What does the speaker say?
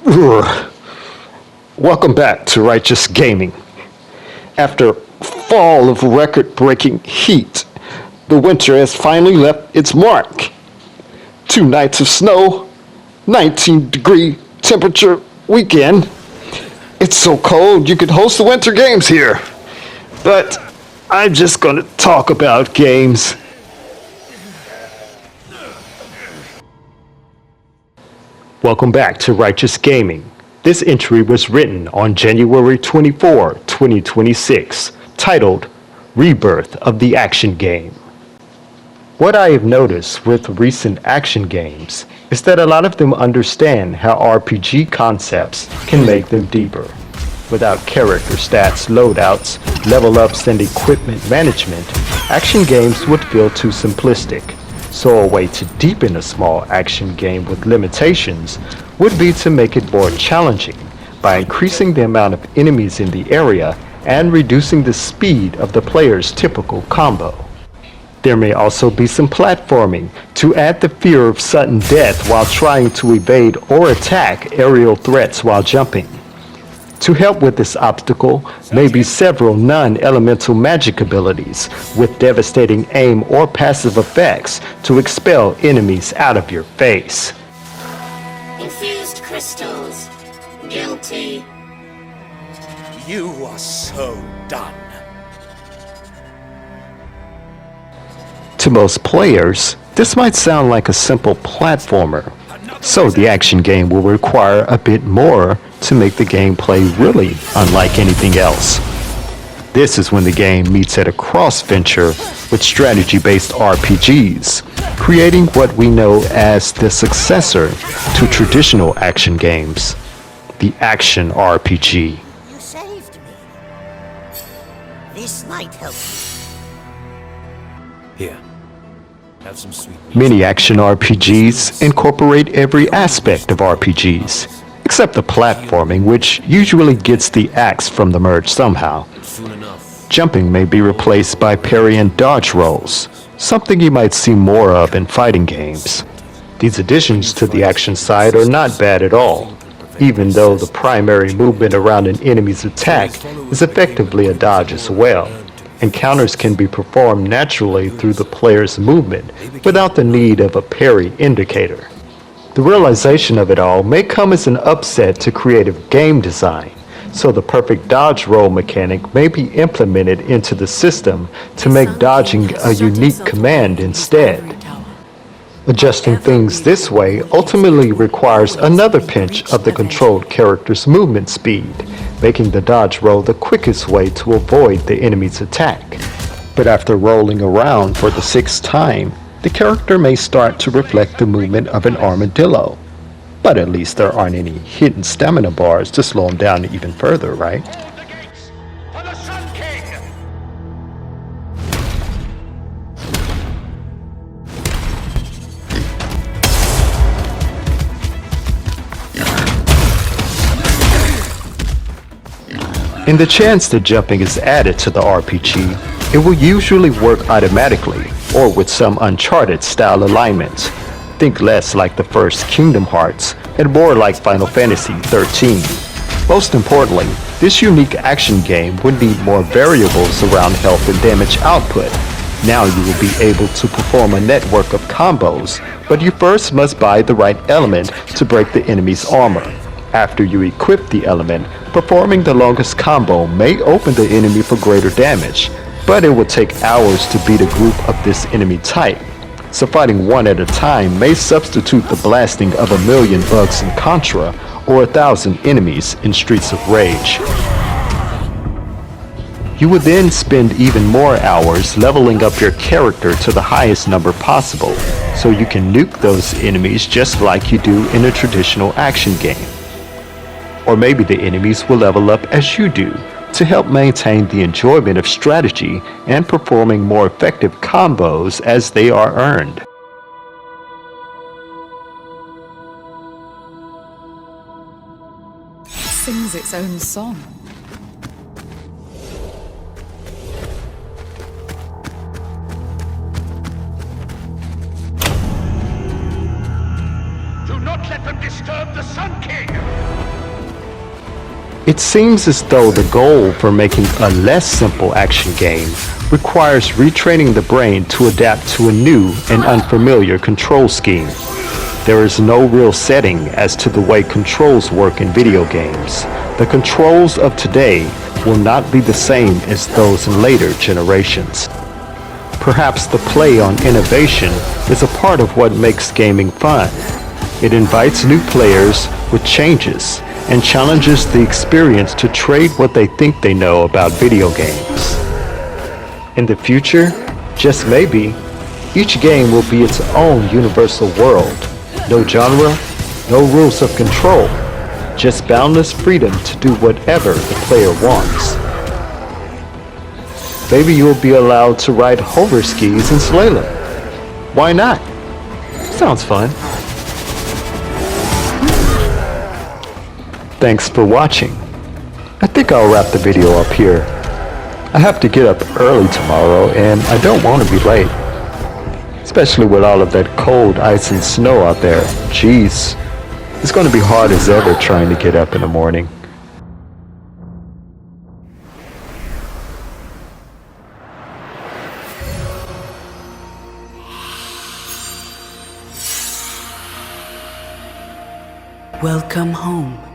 Ugh. Welcome back to Righteous Gaming. After fall of record-breaking heat, the winter has finally left its mark. 2 nights of snow, 19-degree temperature weekend. It's so cold you could host the winter games here. But I'm just gonna talk about games. Welcome back to Righteous Gaming. This entry was written on January 24, 2026, titled Rebirth of the Action Game. What I have noticed with recent action games is that a lot of them understand how RPG concepts can make them deeper. Without character stats, loadouts, level ups, and equipment management, action games would feel too simplistic. So a way to deepen a small action game with limitations would be to make it more challenging by increasing the amount of enemies in the area and reducing the speed of the player's typical combo. There may also be some platforming to add the fear of sudden death while trying to evade or attack aerial threats while jumping. To help with this obstacle may be several non-elemental magic abilities with devastating aim or passive effects to expel enemies out of your face. Infused crystals. Guilty. You are so done. To most players, this might sound like a simple platformer, so the action game will require a bit more to make the gameplay really unlike anything else. This is when the game meets at a cross-venture with strategy-based RPGs, creating what we know as the successor to traditional action games, the action RPG. You saved me. This might help you. Here, have some sweet. Many action RPGs incorporate every aspect of RPGs, except the platforming, which usually gets the axe from the merge somehow. Jumping may be replaced by parry and dodge rolls, something you might see more of in fighting games. These additions to the action side are not bad at all, even though the primary movement around an enemy's attack is effectively a dodge as well. Encounters can be performed naturally through the player's movement without the need of a parry indicator. The realization of it all may come as an upset to creative game design, so the perfect dodge roll mechanic may be implemented into the system to make dodging a unique command instead. Adjusting things this way ultimately requires another pinch of the controlled character's movement speed, making the dodge roll the quickest way to avoid the enemy's attack. But after rolling around for the 6th time, the character may start to reflect the movement of an armadillo. But at least there aren't any hidden stamina bars to slow him down even further, right? In the chance that jumping is added to the RPG, it will usually work automatically or with some Uncharted style alignments. Think less like the first Kingdom Hearts and more like Final Fantasy XIII. Most importantly, this unique action game would need more variables around health and damage output. Now you will be able to perform a network of combos, but you first must buy the right element to break the enemy's armor. After you equip the element, performing the longest combo may open the enemy for greater damage, but it will take hours to beat a group of this enemy type. So fighting one at a time may substitute the blasting of 1,000,000 bugs in Contra or 1,000 enemies in Streets of Rage. You would then spend even more hours leveling up your character to the highest number possible, so you can nuke those enemies just like you do in a traditional action game. Or maybe the enemies will level up as you do, to help maintain the enjoyment of strategy and performing more effective combos as they are earned. It sings its own song. Do not let them disturb serve the Sun King! It seems as though the goal for making a less simple action game requires retraining the brain to adapt to a new and unfamiliar control scheme. There is no real setting as to the way controls work in video games. The controls of today will not be the same as those in later generations. Perhaps the play on innovation is a part of what makes gaming fun. It invites new players with changes and challenges the experience to trade what they think they know about video games. In the future, just maybe, each game will be its own universal world. No genre, no rules of control, just boundless freedom to do whatever the player wants. Maybe you'll be allowed to ride hover skis and slalom. Why not? Sounds fun. Thanks for watching. I think I'll wrap the video up here. I have to get up early tomorrow and I don't want to be late. Especially with all of that cold ice and snow out there. Jeez. It's going to be hard as ever trying to get up in the morning. Welcome home.